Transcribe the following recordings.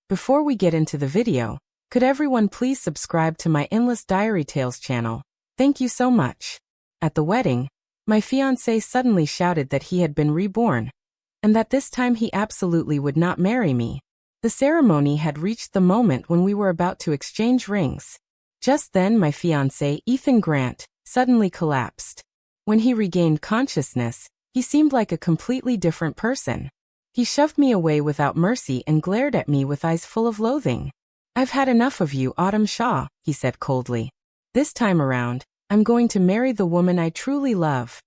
Before we get into the video, could everyone please subscribe to my Endless Diary Tales channel? Thank you so much. At the wedding, my fiancé suddenly shouted that he had been reborn, and that this time he absolutely would not marry me. The ceremony had reached the moment when we were about to exchange rings. Just then my fiancé, Ethan Grant, suddenly collapsed. When he regained consciousness, he seemed like a completely different person. He shoved me away without mercy and glared at me with eyes full of loathing. "I've had enough of you, Autumn Shaw," he said coldly. "This time around, I'm going to marry the woman I truly love."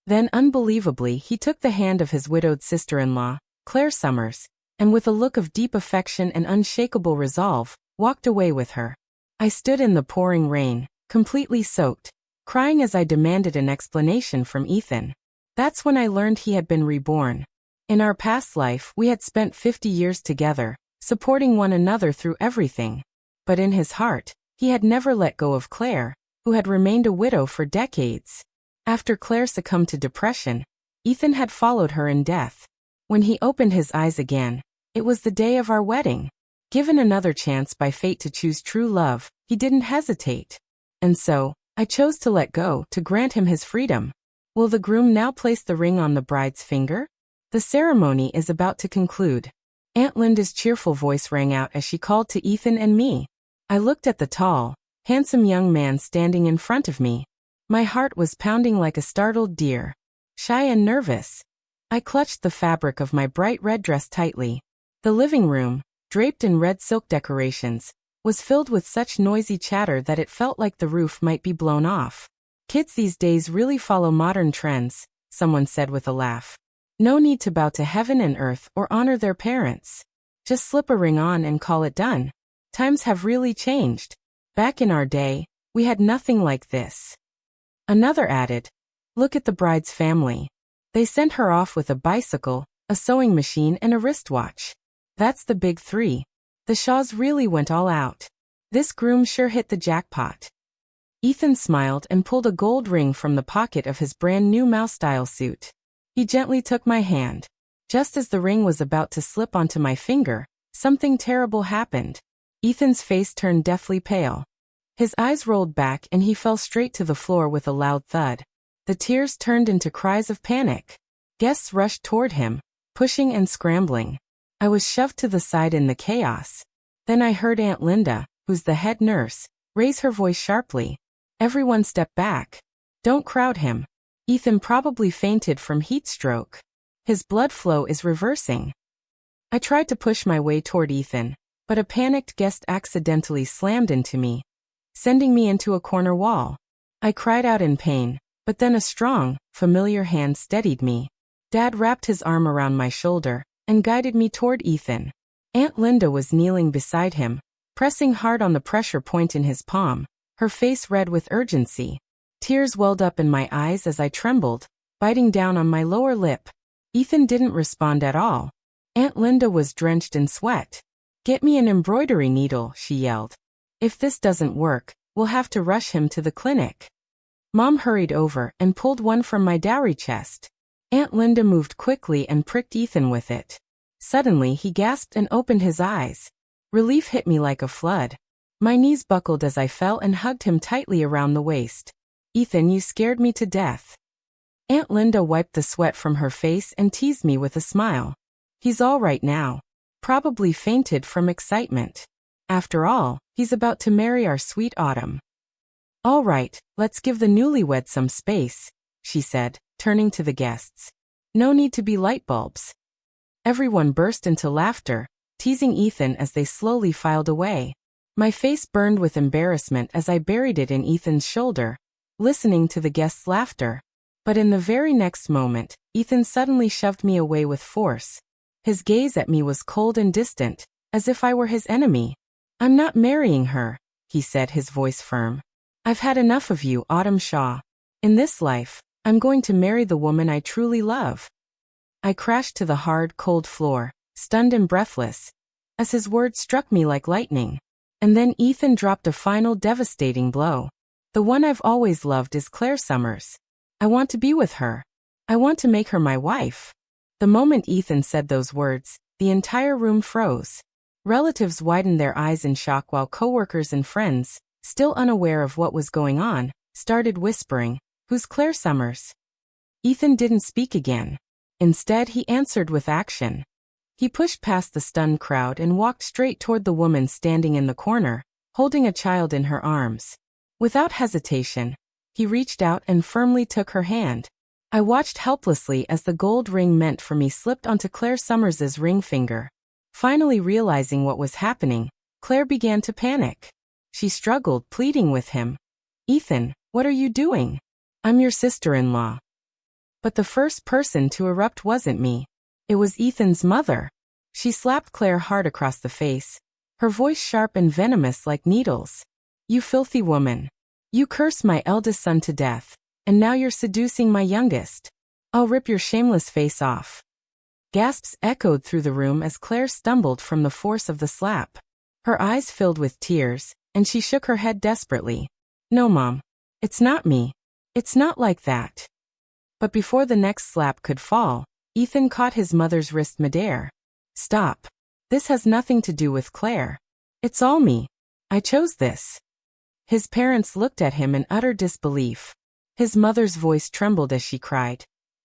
Then unbelievably he took the hand of his widowed sister-in-law, Claire Summers, and with a look of deep affection and unshakable resolve, walked away with her. I stood in the pouring rain, completely soaked, crying as I demanded an explanation from Ethan. That's when I learned he had been reborn. In our past life we had spent 50 years together, supporting one another through everything. But in his heart, he had never let go of Claire, who had remained a widow for decades. After Claire succumbed to depression, Ethan had followed her in death. When he opened his eyes again, it was the day of our wedding. Given another chance by fate to choose true love, he didn't hesitate. And so, I chose to let go to grant him his freedom. Will the groom now place the ring on the bride's finger? The ceremony is about to conclude. Aunt Linda's cheerful voice rang out as she called to Ethan and me. I looked at the tall, handsome young man standing in front of me. My heart was pounding like a startled deer. Shy and nervous, I clutched the fabric of my bright red dress tightly. The living room, draped in red silk decorations, was filled with such noisy chatter that it felt like the roof might be blown off. "Kids these days really follow modern trends," someone said with a laugh. "No need to bow to heaven and earth or honor their parents. Just slip a ring on and call it done. Times have really changed. Back in our day, we had nothing like this." Another added, "Look at the bride's family. They sent her off with a bicycle, a sewing machine and a wristwatch. That's the big three. The Shaws really went all out. This groom sure hit the jackpot." Ethan smiled and pulled a gold ring from the pocket of his brand new mouse-style suit. He gently took my hand. Just as the ring was about to slip onto my finger, something terrible happened. Ethan's face turned deathly pale. His eyes rolled back and he fell straight to the floor with a loud thud. The tears turned into cries of panic. Guests rushed toward him, pushing and scrambling. I was shoved to the side in the chaos. Then I heard Aunt Linda, who's the head nurse, raise her voice sharply. "Everyone step back. Don't crowd him. Ethan probably fainted from heat stroke. His blood flow is reversing." I tried to push my way toward Ethan, but a panicked guest accidentally slammed into me, sending me into a corner wall. I cried out in pain, but then a strong, familiar hand steadied me. Dad wrapped his arm around my shoulder and guided me toward Ethan. Aunt Linda was kneeling beside him, pressing hard on the pressure point in his palm, her face red with urgency. Tears welled up in my eyes as I trembled, biting down on my lower lip. Ethan didn't respond at all. Aunt Linda was drenched in sweat. "Get me an embroidery needle," she yelled. "If this doesn't work, we'll have to rush him to the clinic." Mom hurried over and pulled one from my dowry chest. Aunt Linda moved quickly and pricked Ethan with it. Suddenly he gasped and opened his eyes. Relief hit me like a flood. My knees buckled as I fell and hugged him tightly around the waist. "Ethan, you scared me to death." Aunt Linda wiped the sweat from her face and teased me with a smile. "He's all right now. Probably fainted from excitement. After all, he's about to marry our sweet Autumn." "All right, let's give the newlyweds some space," she said, turning to the guests. "No need to be light bulbs." Everyone burst into laughter, teasing Ethan as they slowly filed away. My face burned with embarrassment as I buried it in Ethan's shoulder, listening to the guests' laughter. But in the very next moment, Ethan suddenly shoved me away with force. His gaze at me was cold and distant, as if I were his enemy. "I'm not marrying her," he said, his voice firm. "I've had enough of you, Autumn Shaw. In this life, I'm going to marry the woman I truly love." I crashed to the hard, cold floor, stunned and breathless, as his words struck me like lightning. And then Ethan dropped a final devastating blow. "The one I've always loved is Claire Summers. I want to be with her. I want to make her my wife." The moment Ethan said those words, the entire room froze. Relatives widened their eyes in shock while coworkers and friends, still unaware of what was going on, started whispering, "Who's Claire Summers?" Ethan didn't speak again. Instead, he answered with action. He pushed past the stunned crowd and walked straight toward the woman standing in the corner, holding a child in her arms. Without hesitation, he reached out and firmly took her hand. I watched helplessly as the gold ring meant for me slipped onto Claire Summers's ring finger. Finally realizing what was happening, Claire began to panic. She struggled, pleading with him. "Ethan, what are you doing? I'm your sister-in-law." But the first person to erupt wasn't me. It was Ethan's mother. She slapped Claire hard across the face, her voice sharp and venomous like needles. "You filthy woman. You cursed my eldest son to death, and now you're seducing my youngest. I'll rip your shameless face off." Gasps echoed through the room as Claire stumbled from the force of the slap. Her eyes filled with tears, and she shook her head desperately. "No, Mom. It's not me. It's not like that." But before the next slap could fall, Ethan caught his mother's wrist midair. "Stop. This has nothing to do with Claire. It's all me. I chose this." His parents looked at him in utter disbelief. His mother's voice trembled as she cried,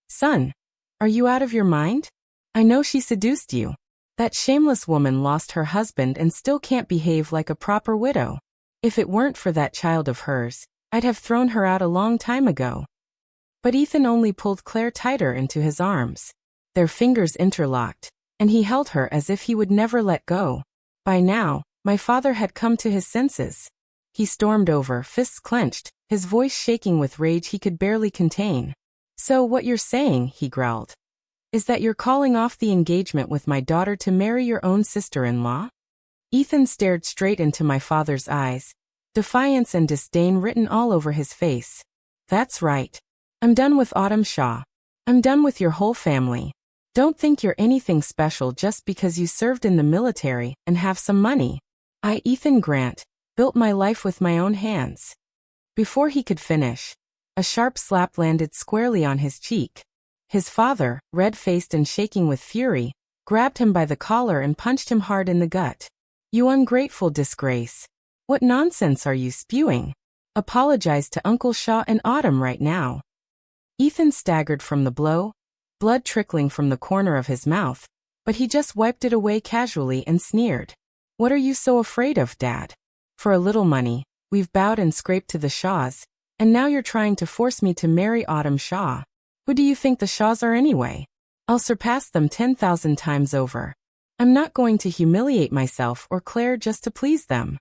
"Son, are you out of your mind? I know she seduced you. That shameless woman lost her husband and still can't behave like a proper widow. If it weren't for that child of hers, I'd have thrown her out a long time ago." But Ethan only pulled Claire tighter into his arms. Their fingers interlocked, and he held her as if he would never let go. By now, my father had come to his senses. He stormed over, fists clenched, his voice shaking with rage he could barely contain. "So what you're saying," he growled, "is that you're calling off the engagement with my daughter to marry your own sister-in-law?" Ethan stared straight into my father's eyes, defiance and disdain written all over his face. "That's right. I'm done with Autumn Shaw. I'm done with your whole family. Don't think you're anything special just because you served in the military and have some money. I, Ethan Grant, built my life with my own hands." Before he could finish, a sharp slap landed squarely on his cheek. His father, red-faced and shaking with fury, grabbed him by the collar and punched him hard in the gut. "You ungrateful disgrace. What nonsense are you spewing? Apologize to Uncle Shaw and Autumn right now." Ethan staggered from the blow, blood trickling from the corner of his mouth, but he just wiped it away casually and sneered. "What are you so afraid of, Dad? For a little money, we've bowed and scraped to the Shaws, and now you're trying to force me to marry Autumn Shaw. Who do you think the Shaws are anyway? I'll surpass them 10,000 times over. I'm not going to humiliate myself or Claire just to please them."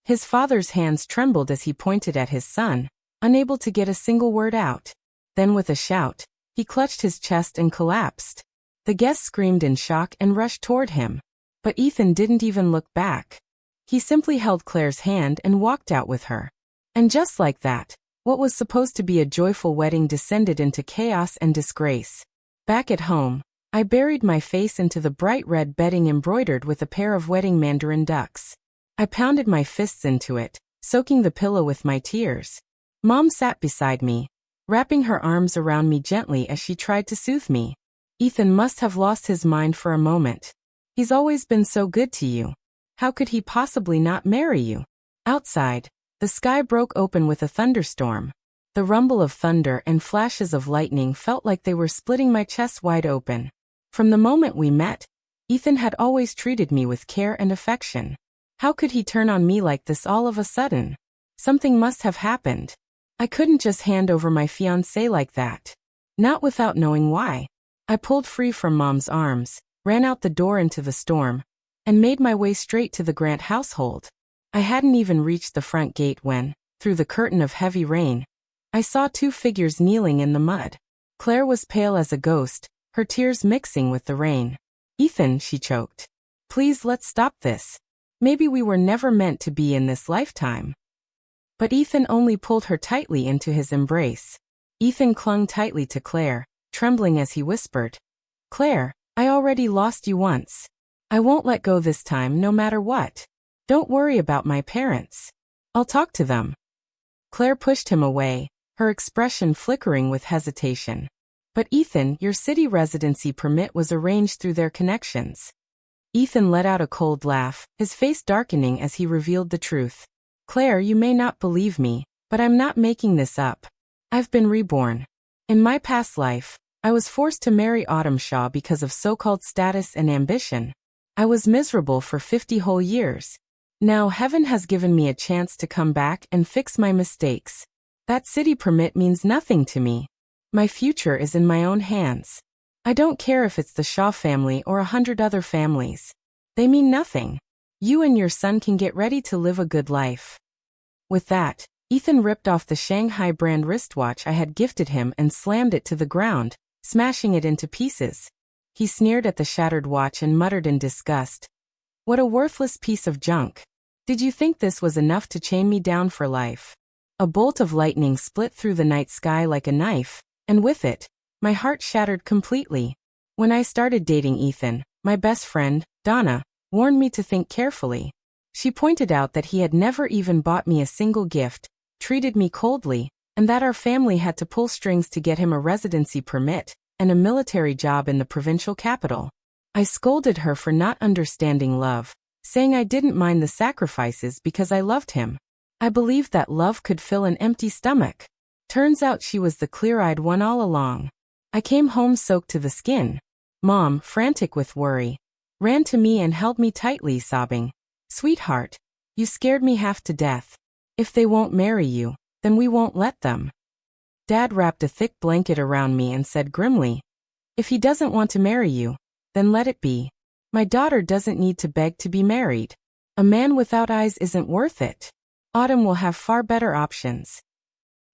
His father's hands trembled as he pointed at his son, unable to get a single word out. Then with a shout, he clutched his chest and collapsed. The guests screamed in shock and rushed toward him. But Ethan didn't even look back. He simply held Claire's hand and walked out with her. And just like that, what was supposed to be a joyful wedding descended into chaos and disgrace. Back at home, I buried my face into the bright red bedding embroidered with a pair of wedding mandarin ducks. I pounded my fists into it, soaking the pillow with my tears. Mom sat beside me, wrapping her arms around me gently as she tried to soothe me. "Ethan must have lost his mind for a moment. He's always been so good to you. How could he possibly not marry you?" Outside, the sky broke open with a thunderstorm. The rumble of thunder and flashes of lightning felt like they were splitting my chest wide open. From the moment we met, Ethan had always treated me with care and affection. How could he turn on me like this all of a sudden? Something must have happened. I couldn't just hand over my fiancé like that. Not without knowing why. I pulled free from Mom's arms, ran out the door into the storm, and made my way straight to the Grant household. I hadn't even reached the front gate when, through the curtain of heavy rain, I saw two figures kneeling in the mud. Claire was pale as a ghost, her tears mixing with the rain. "Ethan," she choked. "Please let's stop this. Maybe we were never meant to be in this lifetime." But Ethan only pulled her tightly into his embrace. Ethan clung tightly to Claire, trembling as he whispered, "Claire, I already lost you once. I won't let go this time no matter what. Don't worry about my parents. I'll talk to them." Claire pushed him away, her expression flickering with hesitation. "But Ethan, your city residency permit was arranged through their connections." Ethan let out a cold laugh, his face darkening as he revealed the truth. Claire, you may not believe me, but I'm not making this up. I've been reborn. In my past life, I was forced to marry Autumn Shaw because of so-called status and ambition. I was miserable for 50 whole years. Now heaven has given me a chance to come back and fix my mistakes. That city permit means nothing to me. My future is in my own hands. I don't care if it's the Shaw family or 100 other families. They mean nothing. You and your son can get ready to live a good life. With that, Ethan ripped off the Shanghai brand wristwatch I had gifted him and slammed it to the ground, smashing it into pieces. He sneered at the shattered watch and muttered in disgust. What a worthless piece of junk. Did you think this was enough to chain me down for life? A bolt of lightning split through the night sky like a knife, and with it, my heart shattered completely. When I started dating Ethan, my best friend, Donna, warned me to think carefully. She pointed out that he had never even bought me a single gift, treated me coldly, and that our family had to pull strings to get him a residency permit and a military job in the provincial capital. I scolded her for not understanding love, saying I didn't mind the sacrifices because I loved him. I believed that love could fill an empty stomach. Turns out she was the clear-eyed one all along. I came home soaked to the skin. Mom, frantic with worry, ran to me and held me tightly, sobbing, "Sweetheart, you scared me half to death. If they won't marry you, then we won't let them." Dad wrapped a thick blanket around me and said grimly, "If he doesn't want to marry you, then let it be. My daughter doesn't need to beg to be married. A man without eyes isn't worth it. Autumn will have far better options."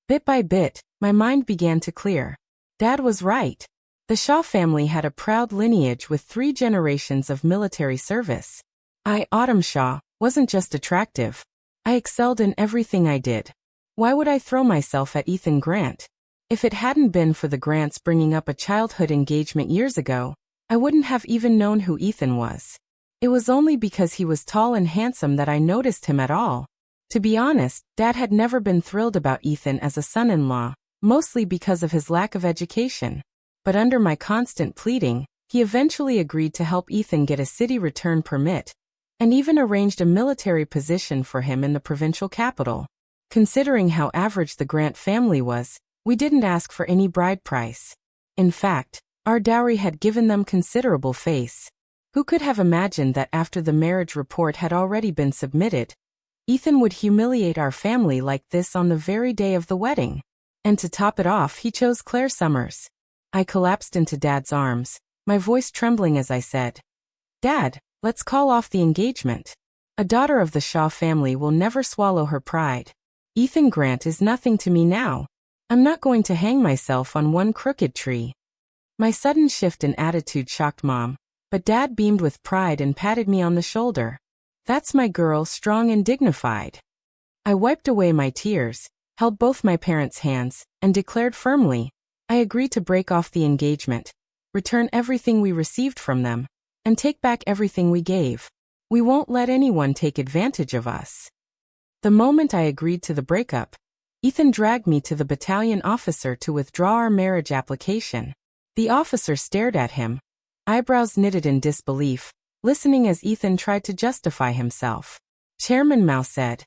Bit by bit, my mind began to clear. Dad was right. The Shaw family had a proud lineage with 3 generations of military service. I, Autumn Shaw, wasn't just attractive. I excelled in everything I did. Why would I throw myself at Ethan Grant? If it hadn't been for the Grants bringing up a childhood engagement years ago, I wouldn't have even known who Ethan was. It was only because he was tall and handsome that I noticed him at all. To be honest, Dad had never been thrilled about Ethan as a son-in-law, mostly because of his lack of education. But under my constant pleading, he eventually agreed to help Ethan get a city return permit, and even arranged a military position for him in the provincial capital. Considering how average the Grant family was, we didn't ask for any bride price. In fact, our dowry had given them considerable face. Who could have imagined that after the marriage report had already been submitted, Ethan would humiliate our family like this on the very day of the wedding? And to top it off, he chose Claire Summers. I collapsed into Dad's arms, my voice trembling as I said, "Dad, let's call off the engagement. A daughter of the Shaw family will never swallow her pride. Ethan Grant is nothing to me now. I'm not going to hang myself on one crooked tree." My sudden shift in attitude shocked Mom, but Dad beamed with pride and patted me on the shoulder. "That's my girl, strong and dignified." I wiped away my tears, held both my parents' hands, and declared firmly, I agree to break off the engagement, return everything we received from them, and take back everything we gave. We won't let anyone take advantage of us. The moment I agreed to the breakup, Ethan dragged me to the battalion officer to withdraw our marriage application. The officer stared at him, eyebrows knitted in disbelief, listening as Ethan tried to justify himself. Chairman Mao said,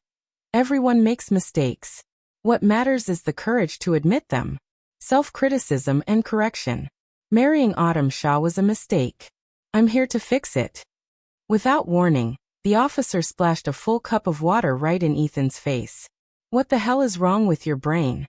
"Everyone makes mistakes. What matters is the courage to admit them. Self-criticism and correction. Marrying Autumn Shaw was a mistake. I'm here to fix it." Without warning, the officer splashed a full cup of water right in Ethan's face. "What the hell is wrong with your brain?"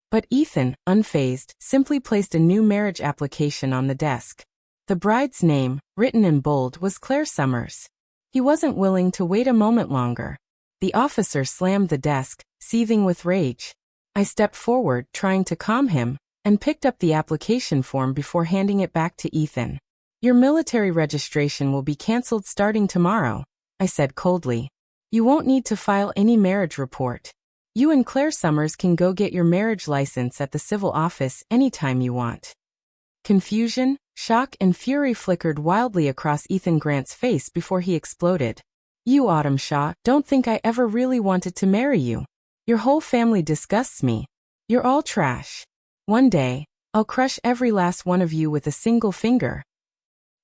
But Ethan, unfazed, simply placed a new marriage application on the desk. The bride's name, written in bold, was Claire Summers. He wasn't willing to wait a moment longer. The officer slammed the desk, seething with rage. I stepped forward, trying to calm him, and picked up the application form before handing it back to Ethan. "Your military registration will be cancelled starting tomorrow," I said coldly. "You won't need to file any marriage report. You and Claire Summers can go get your marriage license at the civil office anytime you want." Confusion, shock, and fury flickered wildly across Ethan Grant's face before he exploded. "You, Autumn Shaw, don't think I ever really wanted to marry you. Your whole family disgusts me. You're all trash. One day, I'll crush every last one of you with a single finger."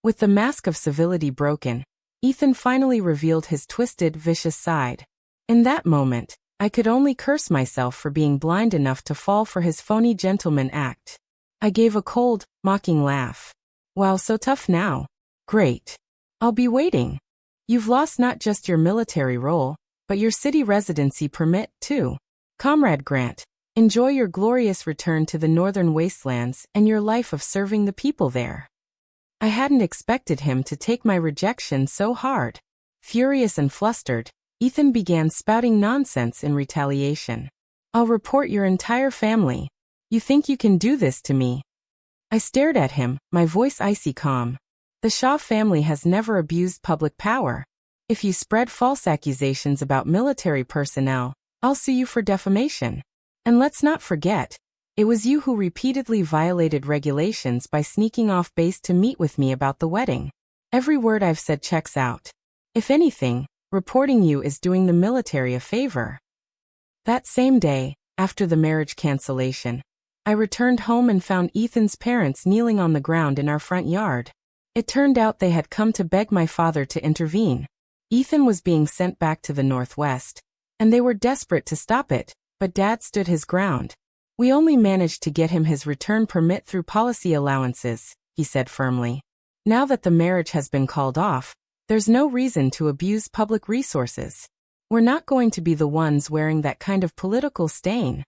With the mask of civility broken, Ethan finally revealed his twisted, vicious side. In that moment, I could only curse myself for being blind enough to fall for his phony gentleman act. I gave a cold, mocking laugh. Wow, so tough now. Great. I'll be waiting. You've lost not just your military role, but your city residency permit, too. Comrade Grant, enjoy your glorious return to the northern wastelands and your life of serving the people there. I hadn't expected him to take my rejection so hard. Furious and flustered, Ethan began spouting nonsense in retaliation. I'll report your entire family. You think you can do this to me? I stared at him, my voice icy calm. The Shaw family has never abused public power. If you spread false accusations about military personnel, I'll sue you for defamation. And let's not forget, it was you who repeatedly violated regulations by sneaking off base to meet with me about the wedding. Every word I've said checks out. If anything, reporting you is doing the military a favor. That same day, after the marriage cancellation, I returned home and found Ethan's parents kneeling on the ground in our front yard. It turned out they had come to beg my father to intervene. Ethan was being sent back to the Northwest, and they were desperate to stop it, but Dad stood his ground. We only managed to get him his return permit through policy allowances, he said firmly. Now that the marriage has been called off, there's no reason to abuse public resources. We're not going to be the ones wearing that kind of political stain.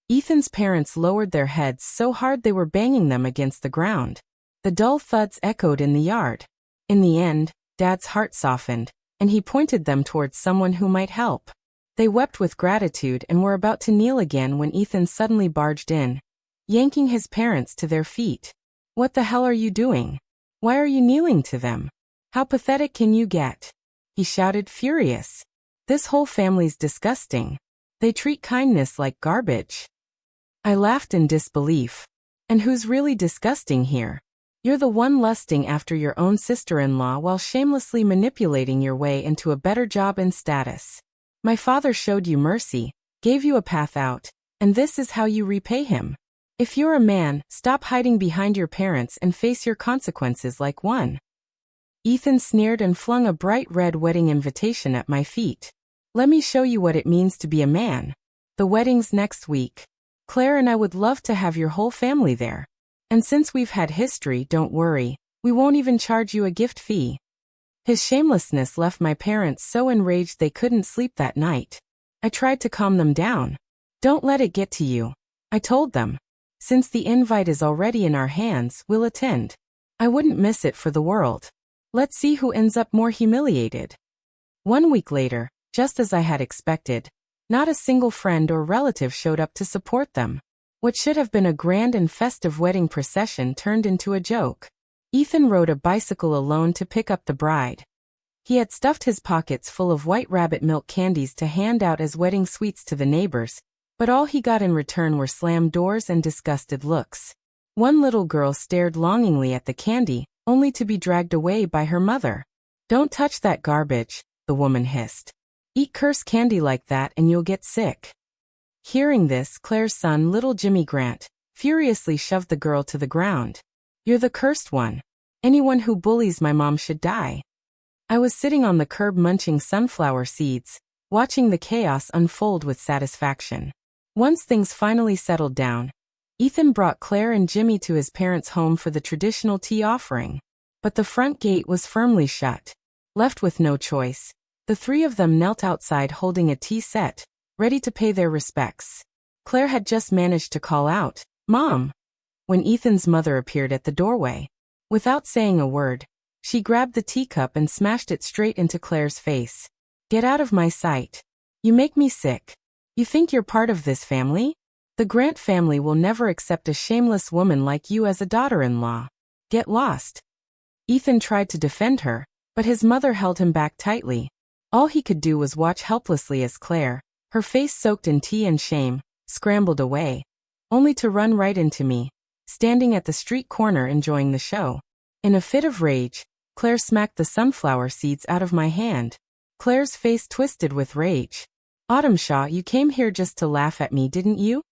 Ethan's parents lowered their heads so hard they were banging them against the ground. The dull thuds echoed in the yard. In the end, Dad's heart softened, and he pointed them towards someone who might help. They wept with gratitude and were about to kneel again when Ethan suddenly barged in, yanking his parents to their feet. What the hell are you doing? Why are you kneeling to them? How pathetic can you get? He shouted, furious. This whole family's disgusting. They treat kindness like garbage. I laughed in disbelief. And who's really disgusting here? You're the one lusting after your own sister-in-law while shamelessly manipulating your way into a better job and status. My father showed you mercy, gave you a path out, and this is how you repay him. If you're a man, stop hiding behind your parents and face your consequences like one. Ethan sneered and flung a bright red wedding invitation at my feet. Let me show you what it means to be a man. The wedding's next week. Claire and I would love to have your whole family there. And since we've had history, don't worry, we won't even charge you a gift fee. His shamelessness left my parents so enraged they couldn't sleep that night. I tried to calm them down. Don't let it get to you. I told them. Since the invite is already in our hands, we'll attend. I wouldn't miss it for the world. Let's see who ends up more humiliated. 1 week later, just as I had expected, not a single friend or relative showed up to support them. What should have been a grand and festive wedding procession turned into a joke. Ethan rode a bicycle alone to pick up the bride. He had stuffed his pockets full of white rabbit milk candies to hand out as wedding sweets to the neighbors, but all he got in return were slammed doors and disgusted looks. One little girl stared longingly at the candy, only to be dragged away by her mother. Don't touch that garbage, the woman hissed. Eat cursed candy like that and you'll get sick. Hearing this, Claire's son, little Jimmy Grant, furiously shoved the girl to the ground. You're the cursed one. Anyone who bullies my mom should die. I was sitting on the curb munching sunflower seeds, watching the chaos unfold with satisfaction. Once things finally settled down, Ethan brought Claire and Jimmy to his parents' home for the traditional tea offering. But the front gate was firmly shut. Left with no choice, the three of them knelt outside holding a tea set, ready to pay their respects. Claire had just managed to call out, "Mom," when Ethan's mother appeared at the doorway. Without saying a word, she grabbed the teacup and smashed it straight into Claire's face. Get out of my sight. You make me sick. You think you're part of this family? The Grant family will never accept a shameless woman like you as a daughter-in-law. Get lost. Ethan tried to defend her, but his mother held him back tightly. All he could do was watch helplessly as Claire, her face soaked in tea and shame, scrambled away, only to run right into me, standing at the street corner enjoying the show. In a fit of rage, Claire smacked the sunflower seeds out of my hand. Claire's face twisted with rage. Autumn Shaw, you came here just to laugh at me, didn't you?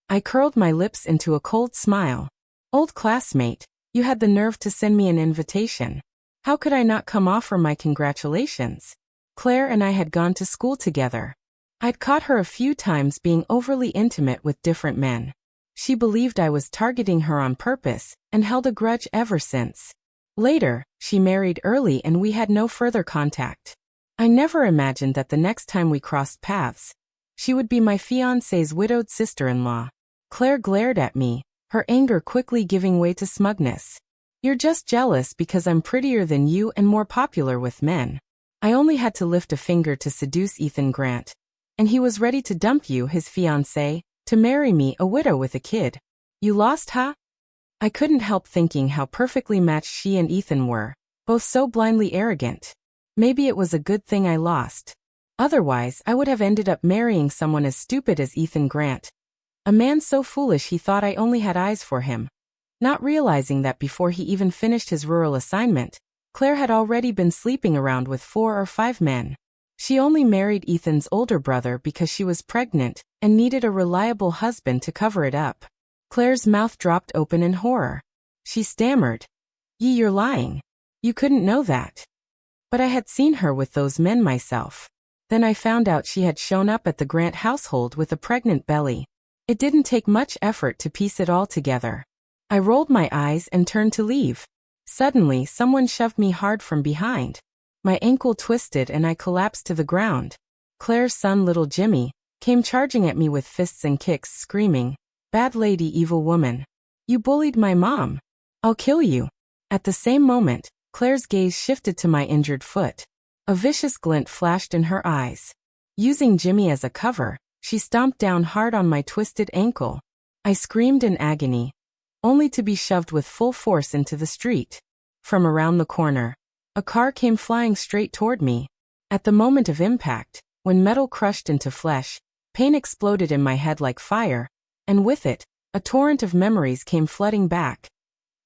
I curled my lips into a cold smile. Old classmate, You had the nerve to send me an invitation. How could I not come offer my congratulations? Claire and I had gone to school together. I'd caught her a few times being overly intimate with different men. She believed I was targeting her on purpose and held a grudge ever since. Later, she married early and we had no further contact. I never imagined that the next time we crossed paths, she would be my fiancé's widowed sister-in-law. Claire glared at me, her anger quickly giving way to smugness. You're just jealous because I'm prettier than you and more popular with men. I only had to lift a finger to seduce Ethan Grant, and he was ready to dump you, his fiancé, to marry me, a widow with a kid. You lost, huh? I couldn't help thinking how perfectly matched she and Ethan were, both so blindly arrogant. Maybe it was a good thing I lost. Otherwise, I would have ended up marrying someone as stupid as Ethan Grant. A man so foolish he thought I only had eyes for him. Not realizing that before he even finished his rural assignment, Claire had already been sleeping around with 4 or 5 men. She only married Ethan's older brother because she was pregnant and needed a reliable husband to cover it up. Claire's mouth dropped open in horror. She stammered, You're lying. You couldn't know that. But I had seen her with those men myself. Then I found out she had shown up at the Grant household with a pregnant belly. It didn't take much effort to piece it all together. I rolled my eyes and turned to leave. Suddenly, someone shoved me hard from behind. My ankle twisted and I collapsed to the ground. Claire's son, little Jimmy, came charging at me with fists and kicks, screaming, Bad lady, evil woman. You bullied my mom. I'll kill you. At the same moment, Claire's gaze shifted to my injured foot. A vicious glint flashed in her eyes. Using Jimmy as a cover, she stomped down hard on my twisted ankle. I screamed in agony, only to be shoved with full force into the street. From around the corner, a car came flying straight toward me. At the moment of impact, when metal crushed into flesh, pain exploded in my head like fire, and with it, a torrent of memories came flooding back.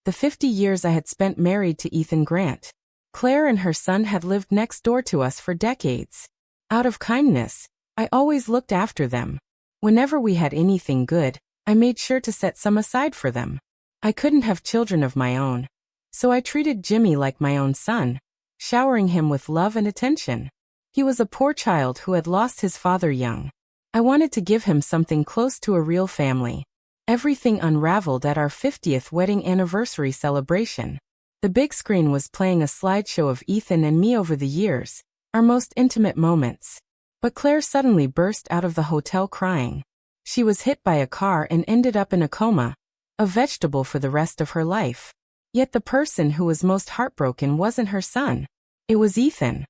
The 50 years I had spent married to Ethan Grant. Claire and her son had lived next door to us for decades. Out of kindness, I always looked after them. Whenever we had anything good, I made sure to set some aside for them. I couldn't have children of my own, so I treated Jimmy like my own son, showering him with love and attention. He was a poor child who had lost his father young. I wanted to give him something close to a real family. Everything unraveled at our 50th wedding anniversary celebration. The big screen was playing a slideshow of Ethan and me over the years, our most intimate moments. But Claire suddenly burst out of the hotel crying. She was hit by a car and ended up in a coma, a vegetable for the rest of her life. Yet the person who was most heartbroken wasn't her son. It was Ethan.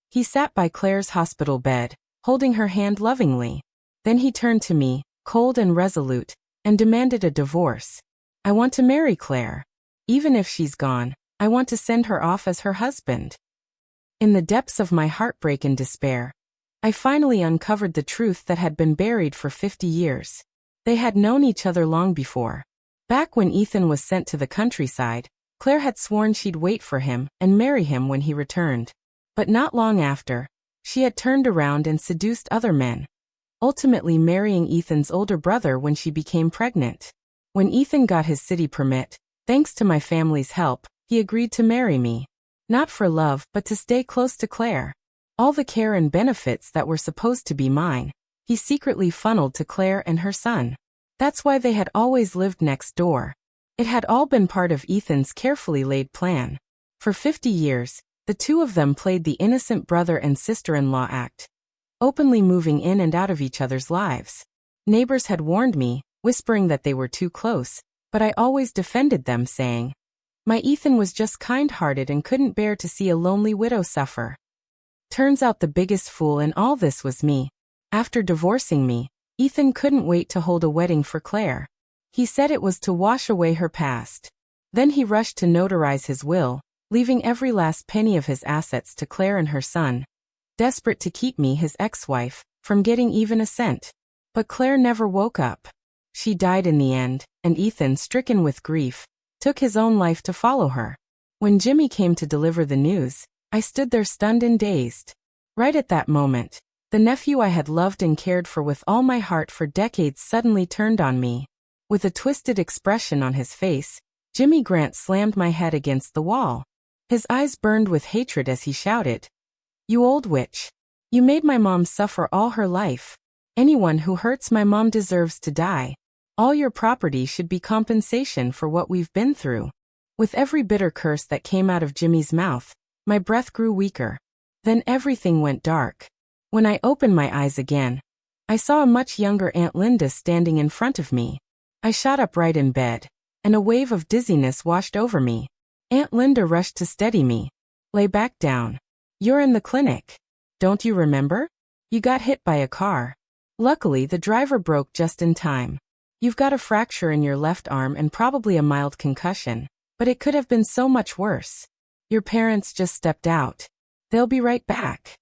He sat by Claire's hospital bed, holding her hand lovingly. Then he turned to me, cold and resolute, and demanded a divorce. I want to marry Claire. Even if she's gone, I want to send her off as her husband. In the depths of my heartbreak and despair, I finally uncovered the truth that had been buried for 50 years. They had known each other long before. Back when Ethan was sent to the countryside, Claire had sworn she'd wait for him and marry him when he returned. But not long after, she had turned around and seduced other men, ultimately marrying Ethan's older brother when she became pregnant. When Ethan got his city permit, thanks to my family's help, he agreed to marry me. Not for love, but to stay close to Claire. All the care and benefits that were supposed to be mine, he secretly funneled to Claire and her son. That's why they had always lived next door. It had all been part of Ethan's carefully laid plan. For 50 years, the two of them played the innocent brother and sister-in-law act, openly moving in and out of each other's lives. Neighbors had warned me, whispering that they were too close, but I always defended them, saying, my Ethan was just kind-hearted and couldn't bear to see a lonely widow suffer. Turns out the biggest fool in all this was me. After divorcing me, Ethan couldn't wait to hold a wedding for Claire. He said it was to wash away her past. Then he rushed to notarize his will, leaving every last penny of his assets to Claire and her son, desperate to keep me, his ex-wife, from getting even a cent. But Claire never woke up. She died in the end, and Ethan, stricken with grief, took his own life to follow her. When Jimmy came to deliver the news, I stood there stunned and dazed. Right at that moment, the nephew I had loved and cared for with all my heart for decades suddenly turned on me. With a twisted expression on his face, Jimmy Grant slammed my head against the wall. His eyes burned with hatred as he shouted, "You old witch. You made my mom suffer all her life. Anyone who hurts my mom deserves to die. All your property should be compensation for what we've been through." With every bitter curse that came out of Jimmy's mouth, my breath grew weaker. Then everything went dark. When I opened my eyes again, I saw a much younger Aunt Linda standing in front of me. I shot upright in bed, and a wave of dizziness washed over me. Aunt Linda rushed to steady me. "Lay back down. You're in the clinic. Don't you remember? You got hit by a car. Luckily, the driver broke just in time. You've got a fracture in your left arm and probably a mild concussion, but it could have been so much worse. Your parents just stepped out. They'll be right back."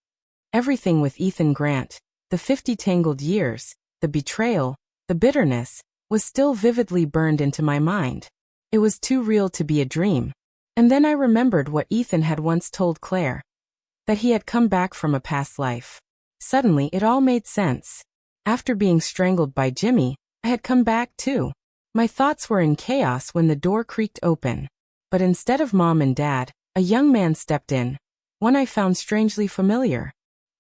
Everything with Ethan Grant, the 50 tangled years, the betrayal, the bitterness, was still vividly burned into my mind. It was too real to be a dream. And then I remembered what Ethan had once told Claire, that he had come back from a past life. Suddenly it all made sense. After being strangled by Jimmy, I had come back too. My thoughts were in chaos when the door creaked open. But instead of Mom and Dad, a young man stepped in, one I found strangely familiar.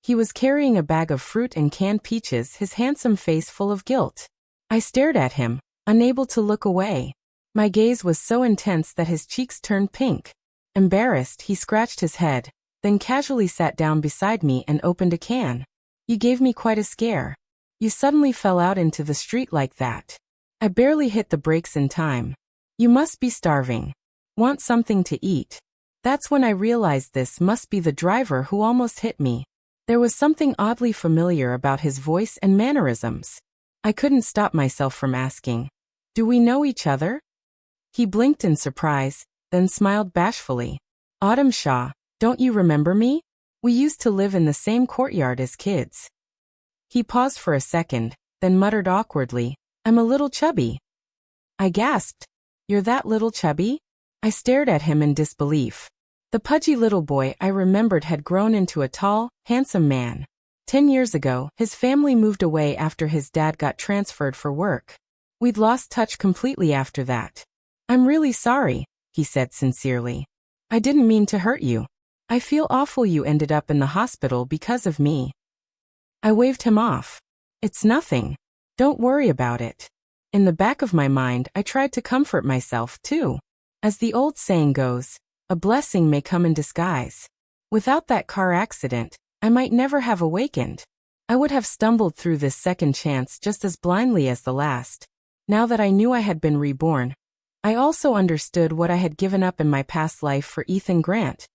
He was carrying a bag of fruit and canned peaches, his handsome face full of guilt. I stared at him, unable to look away. My gaze was so intense that his cheeks turned pink. Embarrassed, he scratched his head, then casually sat down beside me and opened a can. "You gave me quite a scare. You suddenly fell out into the street like that. I barely hit the brakes in time. You must be starving. Want something to eat." That's when I realized this must be the driver who almost hit me. There was something oddly familiar about his voice and mannerisms. I couldn't stop myself from asking, "Do we know each other?" He blinked in surprise, then smiled bashfully. "Autumn Shaw, don't you remember me? We used to live in the same courtyard as kids." He paused for a second, then muttered awkwardly, "I'm a little chubby." I gasped, "You're that little chubby?" I stared at him in disbelief. The pudgy little boy I remembered had grown into a tall, handsome man. 10 years ago, his family moved away after his dad got transferred for work. We'd lost touch completely after that. "I'm really sorry," he said sincerely. "I didn't mean to hurt you. I feel awful you ended up in the hospital because of me." I waved him off. "It's nothing. Don't worry about it." In the back of my mind, I tried to comfort myself, too. As the old saying goes, a blessing may come in disguise. Without that car accident, I might never have awakened. I would have stumbled through this second chance just as blindly as the last. Now that I knew I had been reborn, I also understood what I had given up in my past life for Ethan Grant,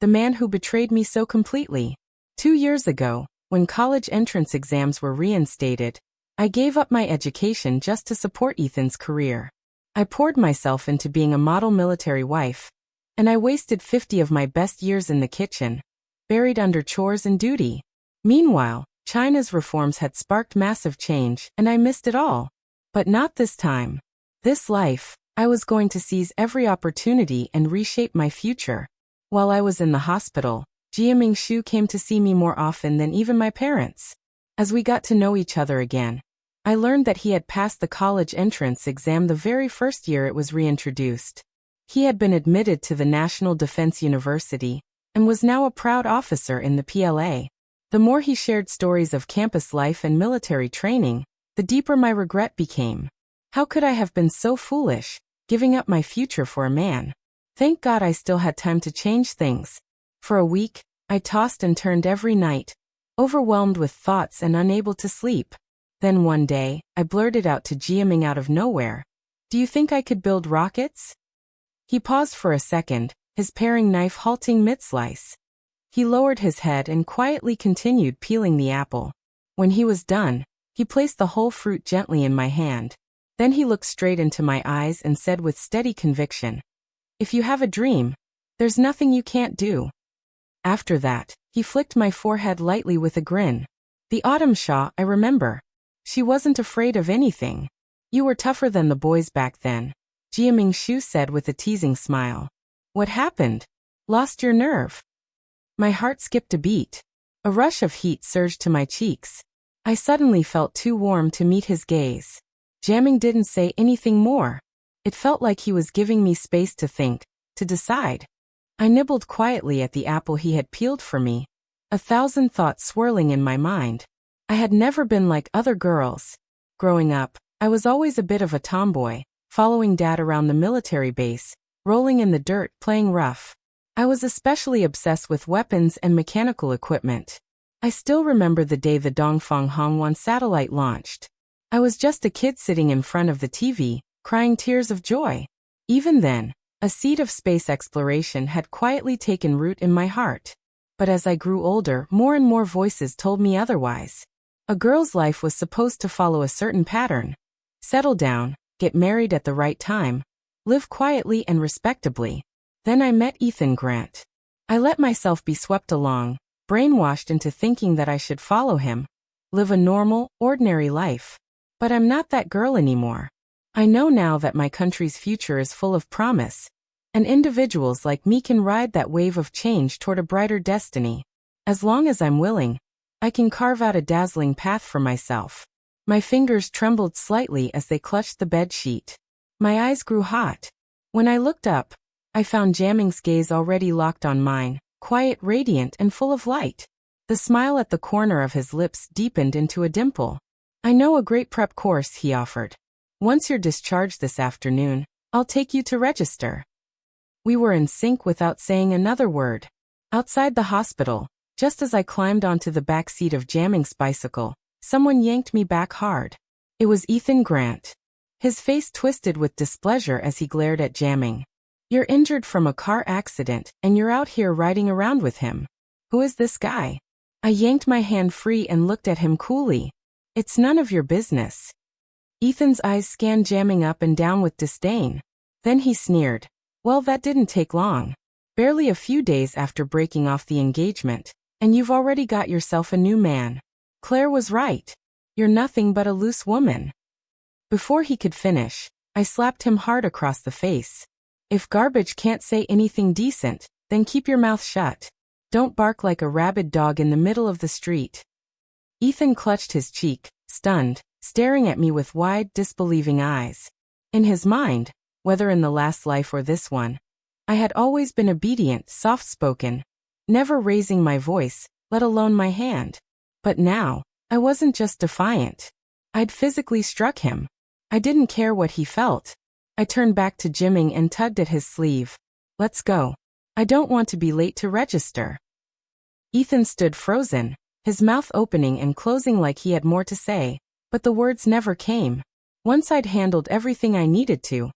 the man who betrayed me so completely. 2 years ago, when college entrance exams were reinstated, I gave up my education just to support Ethan's career. I poured myself into being a model military wife, and I wasted 50 of my best years in the kitchen, buried under chores and duty. Meanwhile, China's reforms had sparked massive change, and I missed it all. But not this time. This life, I was going to seize every opportunity and reshape my future. While I was in the hospital, Jiaming Shu came to see me more often than even my parents. As we got to know each other again, I learned that he had passed the college entrance exam the very first year it was reintroduced. He had been admitted to the National Defense University, and was now a proud officer in the PLA. The more he shared stories of campus life and military training, the deeper my regret became. How could I have been so foolish, giving up my future for a man? Thank God I still had time to change things. For a week, I tossed and turned every night, overwhelmed with thoughts and unable to sleep. Then one day, I blurted out to Jiaming out of nowhere, "Do you think I could build rockets?" He paused for a second, his paring knife halting mid-slice. He lowered his head and quietly continued peeling the apple. When he was done, he placed the whole fruit gently in my hand. Then he looked straight into my eyes and said with steady conviction, "If you have a dream, there's nothing you can't do." After that, he flicked my forehead lightly with a grin. "The Autumn Shaw I remember. She wasn't afraid of anything. You were tougher than the boys back then," Jiaming Shu said with a teasing smile. "What happened? Lost your nerve?" My heart skipped a beat. A rush of heat surged to my cheeks. I suddenly felt too warm to meet his gaze. Jiaming didn't say anything more. It felt like he was giving me space to think, to decide. I nibbled quietly at the apple he had peeled for me, 1,000 thoughts swirling in my mind. I had never been like other girls. Growing up, I was always a bit of a tomboy, following Dad around the military base, rolling in the dirt, playing rough. I was especially obsessed with weapons and mechanical equipment. I still remember the day the Dongfang Hongwan satellite launched. I was just a kid sitting in front of the TV, crying tears of joy. Even then, a seed of space exploration had quietly taken root in my heart. But as I grew older, more and more voices told me otherwise. A girl's life was supposed to follow a certain pattern. Settle down, get married at the right time, live quietly and respectably. Then I met Ethan Grant. I let myself be swept along, brainwashed into thinking that I should follow him, live a normal, ordinary life. But I'm not that girl anymore. I know now that my country's future is full of promise, and individuals like me can ride that wave of change toward a brighter destiny. As long as I'm willing, I can carve out a dazzling path for myself. My fingers trembled slightly as they clutched the bed sheet. My eyes grew hot. When I looked up, I found Jamming's gaze already locked on mine, quiet, radiant, and full of light. The smile at the corner of his lips deepened into a dimple. I know a great prep course, he offered. Once you're discharged this afternoon, I'll take you to register. We were in sync without saying another word. Outside the hospital, just as I climbed onto the back seat of Jamming's bicycle, someone yanked me back hard. It was Ethan Grant. His face twisted with displeasure as he glared at Jamming. You're injured from a car accident, and you're out here riding around with him. Who is this guy? I yanked my hand free and looked at him coolly. It's none of your business. Ethan's eyes scanned Jamming up and down with disdain. Then he sneered. Well, that didn't take long. Barely a few days after breaking off the engagement, and you've already got yourself a new man. Claire was right. You're nothing but a loose woman. Before he could finish, I slapped him hard across the face. If garbage can't say anything decent, then keep your mouth shut. Don't bark like a rabid dog in the middle of the street. Ethan clutched his cheek, stunned, staring at me with wide, disbelieving eyes. In his mind, whether in the last life or this one, I had always been obedient, soft-spoken, never raising my voice, let alone my hand. But now, I wasn't just defiant. I'd physically struck him. I didn't care what he felt. I turned back to Jamming and tugged at his sleeve. Let's go. I don't want to be late to register. Ethan stood frozen, his mouth opening and closing like he had more to say, but the words never came. Once I'd handled everything I needed to,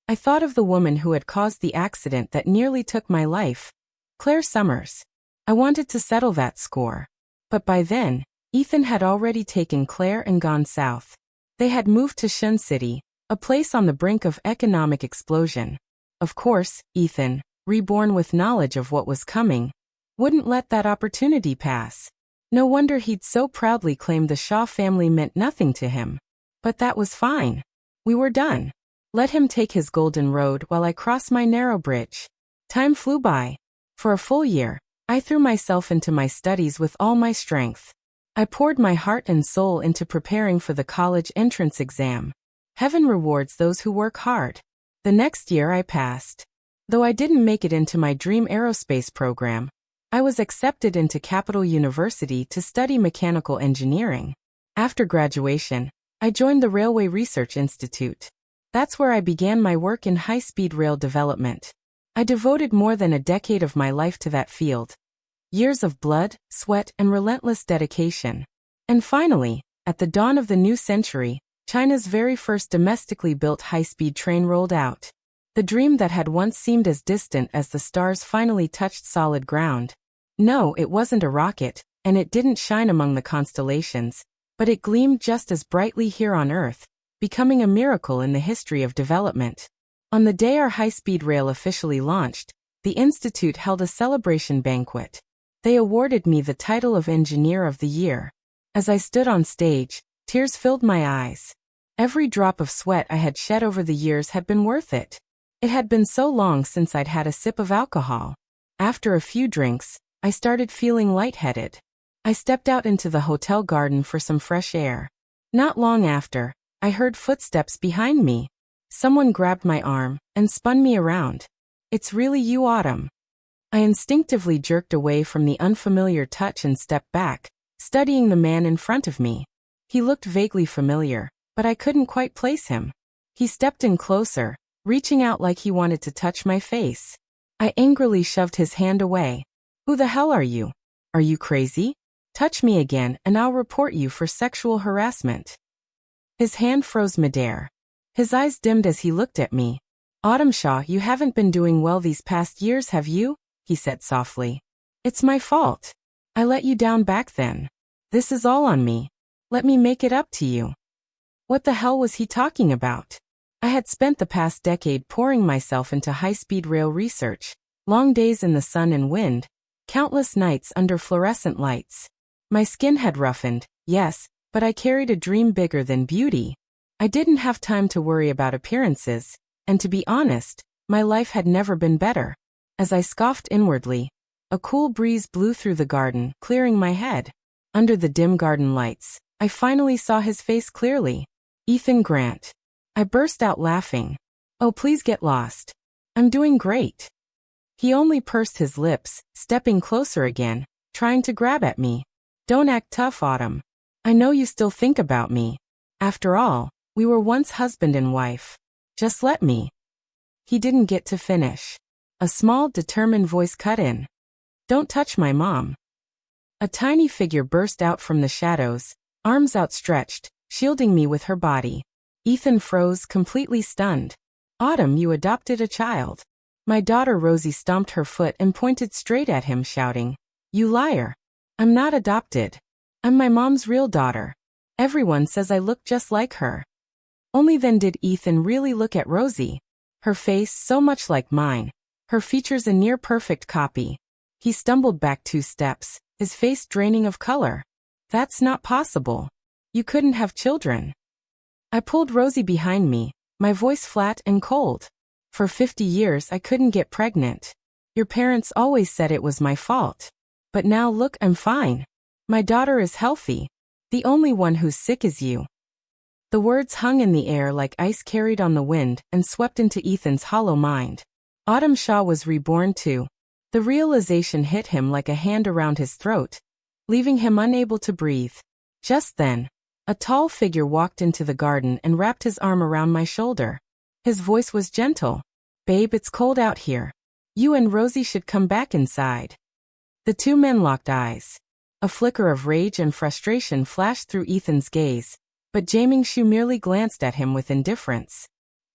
I thought of the woman who had caused the accident that nearly took my life, Claire Summers. I wanted to settle that score. But by then, Ethan had already taken Claire and gone south. They had moved to Shun City, a place on the brink of economic explosion. Of course, Ethan, reborn with knowledge of what was coming, wouldn't let that opportunity pass. No wonder he'd so proudly claimed the Shaw family meant nothing to him. But that was fine. We were done. Let him take his golden road while I crossed my narrow bridge. Time flew by. For a full year, I threw myself into my studies with all my strength. I poured my heart and soul into preparing for the college entrance exam. Heaven rewards those who work hard. The next year I passed. Though I didn't make it into my dream aerospace program, I was accepted into Capital University to study mechanical engineering. After graduation, I joined the Railway Research Institute. That's where I began my work in high-speed rail development. I devoted more than a decade of my life to that field. Years of blood, sweat, and relentless dedication. And finally, at the dawn of the new century, China's very first domestically built high-speed train rolled out. The dream that had once seemed as distant as the stars finally touched solid ground. No, it wasn't a rocket, and it didn't shine among the constellations, but it gleamed just as brightly here on Earth, becoming a miracle in the history of development. On the day our high-speed rail officially launched, the Institute held a celebration banquet. They awarded me the title of Engineer of the Year. As I stood on stage, tears filled my eyes. Every drop of sweat I had shed over the years had been worth it. It had been so long since I'd had a sip of alcohol. After a few drinks, I started feeling lightheaded. I stepped out into the hotel garden for some fresh air. Not long after, I heard footsteps behind me. Someone grabbed my arm and spun me around. It's really you, Autumn. I instinctively jerked away from the unfamiliar touch and stepped back, studying the man in front of me. He looked vaguely familiar, but I couldn't quite place him. He stepped in closer, reaching out like he wanted to touch my face. I angrily shoved his hand away. Who the hell are you? Are you crazy? Touch me again and I'll report you for sexual harassment. His hand froze midair. His eyes dimmed as he looked at me. Autumn Shaw, you haven't been doing well these past years, have you? He said softly. It's my fault. I let you down back then. This is all on me. Let me make it up to you. What the hell was he talking about? I had spent the past decade pouring myself into high-speed rail research, long days in the sun and wind, countless nights under fluorescent lights. My skin had roughened, yes, but I carried a dream bigger than beauty. I didn't have time to worry about appearances, and to be honest, my life had never been better. As I scoffed inwardly, a cool breeze blew through the garden, clearing my head. Under the dim garden lights, I finally saw his face clearly. Ethan Grant. I burst out laughing. Oh, please get lost. I'm doing great. He only pursed his lips, stepping closer again, trying to grab at me. Don't act tough, Autumn. I know you still think about me. After all, we were once husband and wife. Just let me. He didn't get to finish. A small, determined voice cut in. Don't touch my mom. A tiny figure burst out from the shadows, arms outstretched, shielding me with her body. Ethan froze, completely stunned. Autumn, you adopted a child. My daughter Rosie stomped her foot and pointed straight at him, shouting, You liar. I'm not adopted. I'm my mom's real daughter. Everyone says I look just like her. Only then did Ethan really look at Rosie. Her face so much like mine. Her features a near-perfect copy. He stumbled back 2 steps, his face draining of color. That's not possible. You couldn't have children. I pulled Rosie behind me, my voice flat and cold. For 50 years I couldn't get pregnant. Your parents always said it was my fault. But now look, I'm fine. My daughter is healthy. The only one who's sick is you. The words hung in the air like ice carried on the wind and swept into Ethan's hollow mind. Autumn Shaw was reborn too. The realization hit him like a hand around his throat, leaving him unable to breathe. Just then, a tall figure walked into the garden and wrapped his arm around my shoulder. His voice was gentle. Babe, it's cold out here. You and Rosie should come back inside. The 2 men locked eyes. A flicker of rage and frustration flashed through Ethan's gaze, but Jaming Shu merely glanced at him with indifference.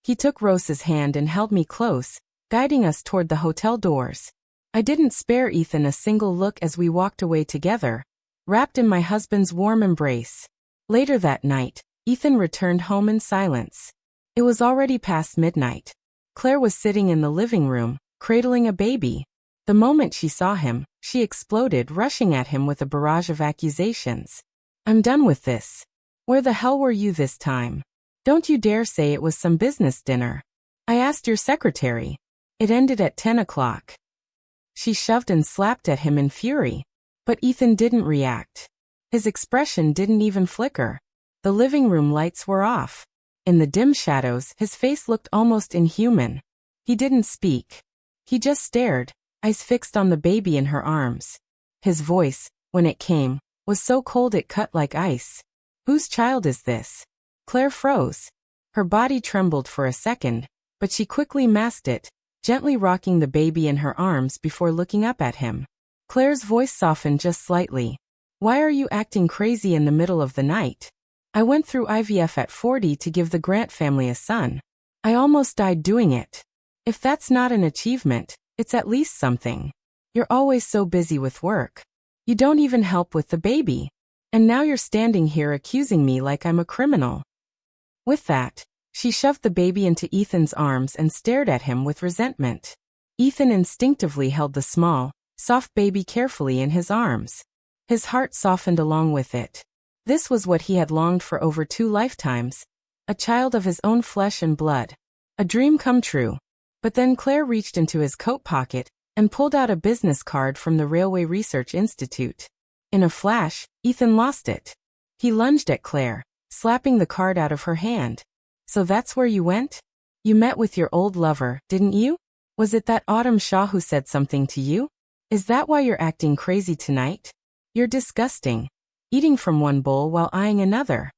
He took Rose's hand and held me close, guiding us toward the hotel doors. I didn't spare Ethan a single look as we walked away together, wrapped in my husband's warm embrace. Later that night, Ethan returned home in silence. It was already past midnight. Claire was sitting in the living room, cradling a baby. The moment she saw him, she exploded, rushing at him with a barrage of accusations. I'm done with this. Where the hell were you this time? Don't you dare say it was some business dinner. I asked your secretary. It ended at 10 o'clock. She shoved and slapped at him in fury. But Ethan didn't react. His expression didn't even flicker. The living room lights were off. In the dim shadows, his face looked almost inhuman. He didn't speak. He just stared, eyes fixed on the baby in her arms. His voice, when it came, was so cold it cut like ice. Whose child is this? Claire froze. Her body trembled for a second, but she quickly masked it, gently rocking the baby in her arms before looking up at him. Claire's voice softened just slightly. Why are you acting crazy in the middle of the night? I went through IVF at 40 to give the Grant family a son. I almost died doing it. If that's not an achievement, it's at least something. You're always so busy with work. You don't even help with the baby. And now you're standing here accusing me like I'm a criminal. With that, she shoved the baby into Ethan's arms and stared at him with resentment. Ethan instinctively held the small, soft baby carefully in his arms. His heart softened along with it. This was what he had longed for over 2 lifetimes, a child of his own flesh and blood. A dream come true. But then Claire reached into his coat pocket and pulled out a business card from the Railway Research Institute. In a flash, Ethan lost it. He lunged at Claire, slapping the card out of her hand. So that's where you went? You met with your old lover, didn't you? Was it that Autumn Shaw who said something to you? Is that why you're acting crazy tonight? You're disgusting. Eating from one bowl while eyeing another.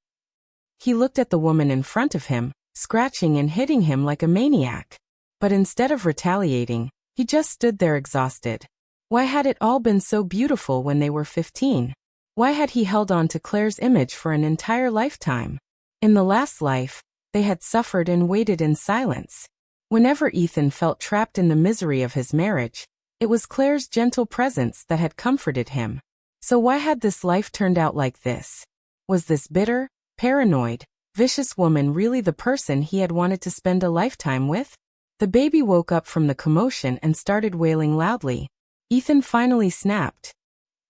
He looked at the woman in front of him, scratching and hitting him like a maniac. But instead of retaliating, he just stood there exhausted. Why had it all been so beautiful when they were 15? Why had he held on to Claire's image for an entire lifetime? In the last life, they had suffered and waited in silence. Whenever Ethan felt trapped in the misery of his marriage, it was Claire's gentle presence that had comforted him. So why had this life turned out like this? Was this bitter, paranoid, vicious woman really the person he had wanted to spend a lifetime with? The baby woke up from the commotion and started wailing loudly. Ethan finally snapped.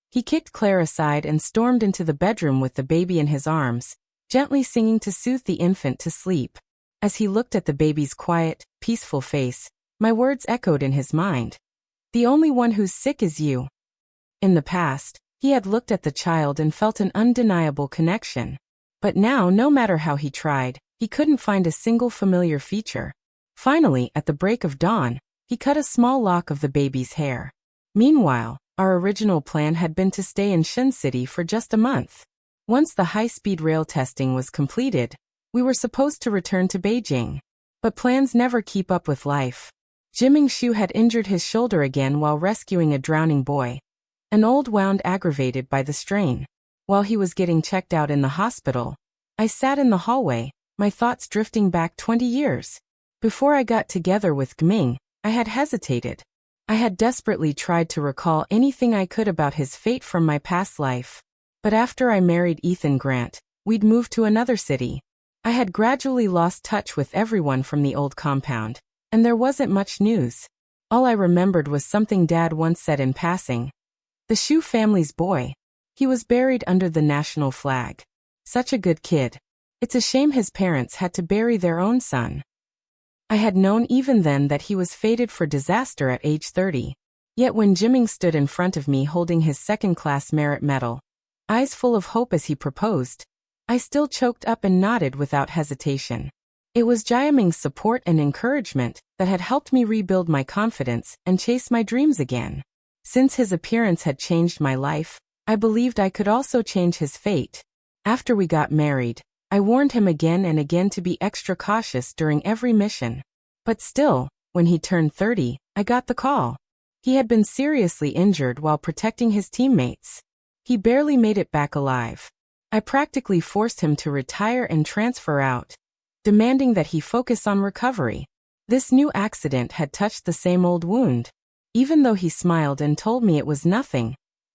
He kicked Claire aside and stormed into the bedroom with the baby in his arms, gently singing to soothe the infant to sleep. As he looked at the baby's quiet, peaceful face, my words echoed in his mind. The only one who's sick is you. In the past, he had looked at the child and felt an undeniable connection. But now, no matter how he tried, he couldn't find a single familiar feature. Finally, at the break of dawn, he cut a small lock of the baby's hair. Meanwhile, our original plan had been to stay in Shin City for just a month. Once the high-speed rail testing was completed, we were supposed to return to Beijing. But plans never keep up with life. Jiming Shu had injured his shoulder again while rescuing a drowning boy. An old wound aggravated by the strain. While he was getting checked out in the hospital, I sat in the hallway, my thoughts drifting back 20 years. Before I got together with Gming, I had hesitated. I had desperately tried to recall anything I could about his fate from my past life. But after I married Ethan Grant, we'd moved to another city. I had gradually lost touch with everyone from the old compound, and there wasn't much news. All I remembered was something Dad once said in passing. The Shu family's boy. He was buried under the national flag. Such a good kid. It's a shame his parents had to bury their own son. I had known even then that he was fated for disaster at age 30. Yet when Jiming stood in front of me holding his second-class merit medal, eyes full of hope as he proposed, I still choked up and nodded without hesitation. It was Jiaming's support and encouragement that had helped me rebuild my confidence and chase my dreams again. Since his appearance had changed my life, I believed I could also change his fate. After we got married, I warned him again and again to be extra cautious during every mission. But still, when he turned 30, I got the call. He had been seriously injured while protecting his teammates. He barely made it back alive. I practically forced him to retire and transfer out, demanding that he focus on recovery. This new accident had touched the same old wound. Even though he smiled and told me it was nothing,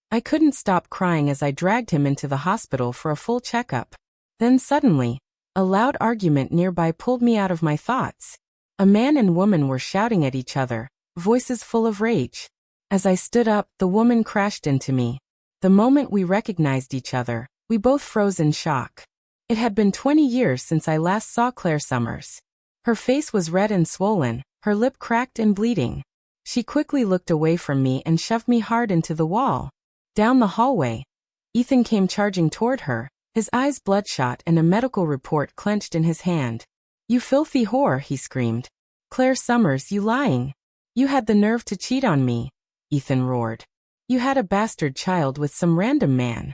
I couldn't stop crying as I dragged him into the hospital for a full checkup. Then suddenly, a loud argument nearby pulled me out of my thoughts. A man and woman were shouting at each other, voices full of rage. As I stood up, the woman crashed into me. The moment we recognized each other, we both froze in shock. It had been 20 years since I last saw Claire Summers. Her face was red and swollen, her lip cracked and bleeding. She quickly looked away from me and shoved me hard into the wall. Down the hallway, Ethan came charging toward her, his eyes bloodshot and a medical report clenched in his hand. "You filthy whore," he screamed. "Claire Summers, you lying. You had the nerve to cheat on me," Ethan roared. "You had a bastard child with some random man."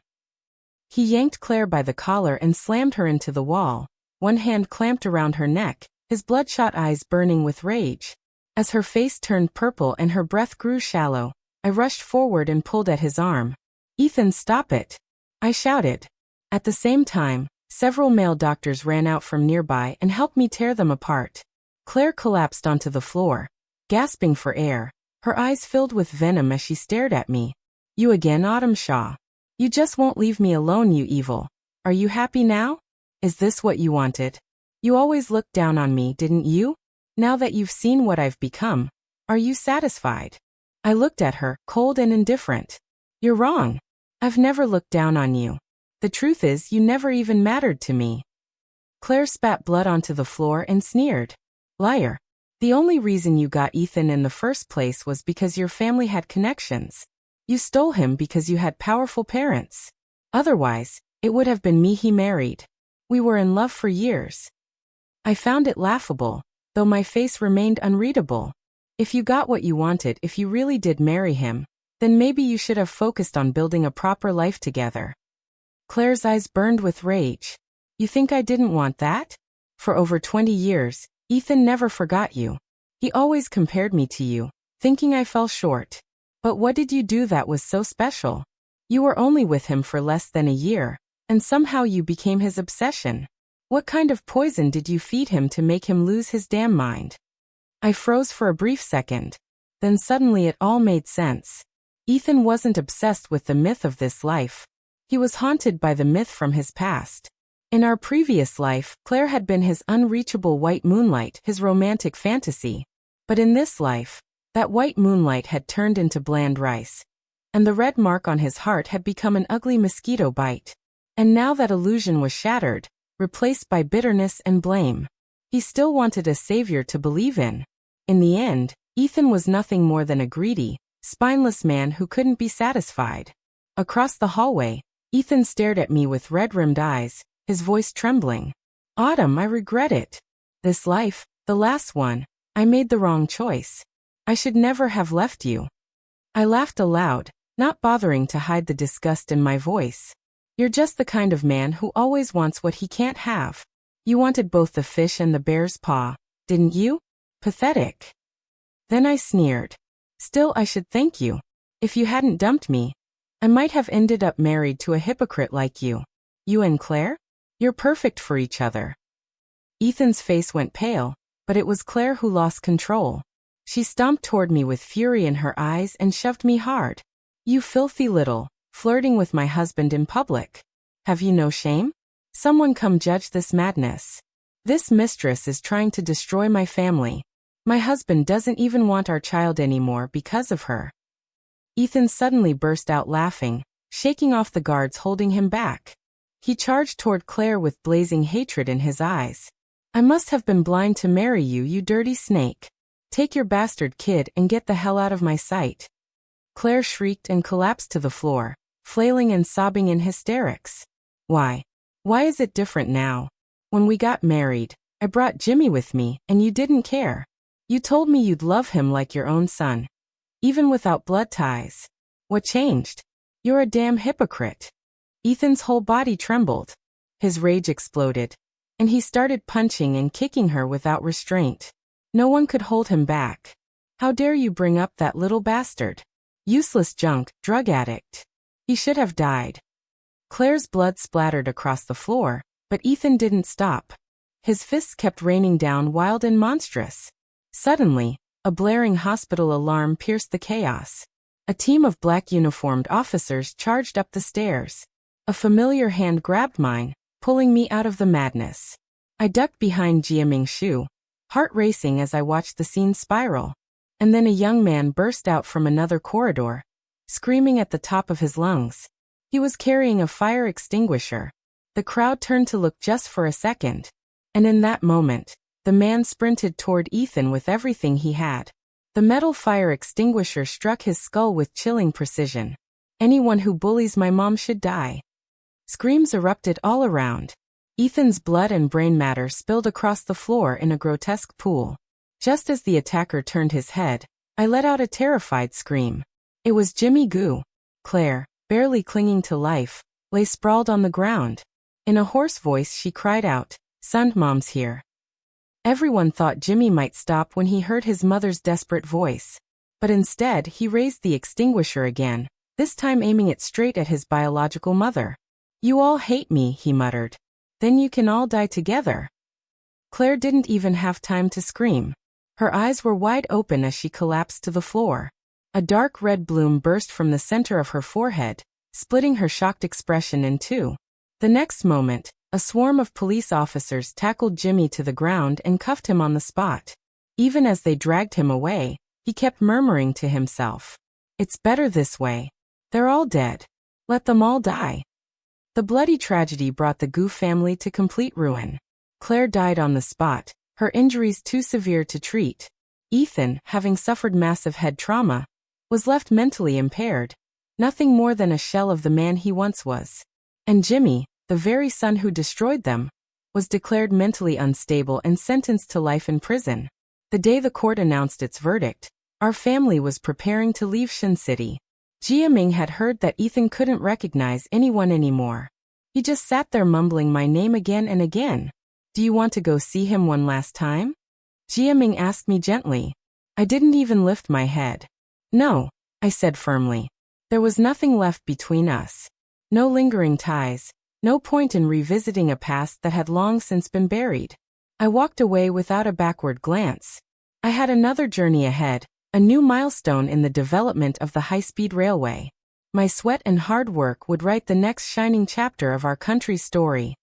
He yanked Claire by the collar and slammed her into the wall, one hand clamped around her neck, his bloodshot eyes burning with rage. As her face turned purple and her breath grew shallow, I rushed forward and pulled at his arm. "Ethan, stop it!" I shouted. At the same time, several male doctors ran out from nearby and helped me tear them apart. Claire collapsed onto the floor, gasping for air, her eyes filled with venom as she stared at me. "You again, Autumn Shaw. You just won't leave me alone, you evil. Are you happy now? Is this what you wanted? You always looked down on me, didn't you? Now that you've seen what I've become, are you satisfied?" I looked at her, cold and indifferent. "You're wrong. I've never looked down on you. The truth is, you never even mattered to me." Claire spat blood onto the floor and sneered. "Liar. The only reason you got Ethan in the first place was because your family had connections. You stole him because you had powerful parents. Otherwise, it would have been me he married. We were in love for years." I found it laughable. though my face remained unreadable. If you got what you wanted, if you really did marry him, then maybe you should have focused on building a proper life together. Claire's eyes burned with rage. You think I didn't want that? For over 20 years, Ethan never forgot you. He always compared me to you, thinking I fell short. But what did you do that was so special? You were only with him for less than a year, and somehow you became his obsession. What kind of poison did you feed him to make him lose his damn mind? I froze for a brief second. Then suddenly it all made sense. Ethan wasn't obsessed with the myth of this life. He was haunted by the myth from his past. In our previous life, Claire had been his unreachable white moonlight, his romantic fantasy. But in this life, that white moonlight had turned into bland rice. And the red mark on his heart had become an ugly mosquito bite. And now that illusion was shattered, replaced by bitterness and blame. He still wanted a savior to believe in. In the end, Ethan was nothing more than a greedy, spineless man who couldn't be satisfied. Across the hallway, Ethan stared at me with red-rimmed eyes, his voice trembling. Autumn, I regret it. This life, the last one, I made the wrong choice. I should never have left you. I laughed aloud, not bothering to hide the disgust in my voice. You're just the kind of man who always wants what he can't have. You wanted both the fish and the bear's paw, didn't you? Pathetic. Then I sneered. Still, I should thank you. If you hadn't dumped me, I might have ended up married to a hypocrite like you. You and Claire? You're perfect for each other. Ethan's face went pale, but it was Claire who lost control. She stomped toward me with fury in her eyes and shoved me hard. You filthy little, flirting with my husband in public. Have you no shame? Someone come judge this madness. This mistress is trying to destroy my family. My husband doesn't even want our child anymore because of her. Ethan suddenly burst out laughing, shaking off the guards holding him back. He charged toward Claire with blazing hatred in his eyes. I must have been blind to marry you, you dirty snake. Take your bastard kid and get the hell out of my sight. Claire shrieked and collapsed to the floor, flailing and sobbing in hysterics. Why? Why is it different now? When we got married, I brought Jimmy with me, and you didn't care. You told me you'd love him like your own son. Even without blood ties. What changed? You're a damn hypocrite. Ethan's whole body trembled. His rage exploded, and he started punching and kicking her without restraint. No one could hold him back. How dare you bring up that little bastard? Useless junk, drug addict. He should have died. Claire's blood splattered across the floor, but Ethan didn't stop. His fists kept raining down wild and monstrous. Suddenly, a blaring hospital alarm pierced the chaos. A team of black uniformed officers charged up the stairs. A familiar hand grabbed mine, pulling me out of the madness. I ducked behind Jiaming's shoe, heart racing as I watched the scene spiral. And then a young man burst out from another corridor, screaming at the top of his lungs. He was carrying a fire extinguisher. The crowd turned to look just for a second. And in that moment, the man sprinted toward Ethan with everything he had. The metal fire extinguisher struck his skull with chilling precision. Anyone who bullies my mom should die. Screams erupted all around. Ethan's blood and brain matter spilled across the floor in a grotesque pool. Just as the attacker turned his head, I let out a terrified scream. It was Jimmy Goo. Claire, barely clinging to life, lay sprawled on the ground. In a hoarse voice she cried out, "Son, Mom's here." Everyone thought Jimmy might stop when he heard his mother's desperate voice. But instead he raised the extinguisher again, this time aiming it straight at his biological mother. "You all hate me," he muttered. "Then you can all die together." Claire didn't even have time to scream. Her eyes were wide open as she collapsed to the floor. A dark red bloom burst from the center of her forehead, splitting her shocked expression in two. The next moment, a swarm of police officers tackled Jimmy to the ground and cuffed him on the spot. Even as they dragged him away, he kept murmuring to himself, "It's better this way. They're all dead. Let them all die." The bloody tragedy brought the Gu family to complete ruin. Claire died on the spot, her injuries too severe to treat. Ethan, having suffered massive head trauma, was left mentally impaired, nothing more than a shell of the man he once was. And Jimmy, the very son who destroyed them, was declared mentally unstable and sentenced to life in prison. The day the court announced its verdict, our family was preparing to leave Shin City. Jiaming had heard that Ethan couldn't recognize anyone anymore. He just sat there mumbling my name again and again. Do you want to go see him one last time? Jiaming asked me gently. I didn't even lift my head. No, I said firmly. There was nothing left between us. No lingering ties, no point in revisiting a past that had long since been buried. I walked away without a backward glance. I had another journey ahead, a new milestone in the development of the high-speed railway. My sweat and hard work would write the next shining chapter of our country's story.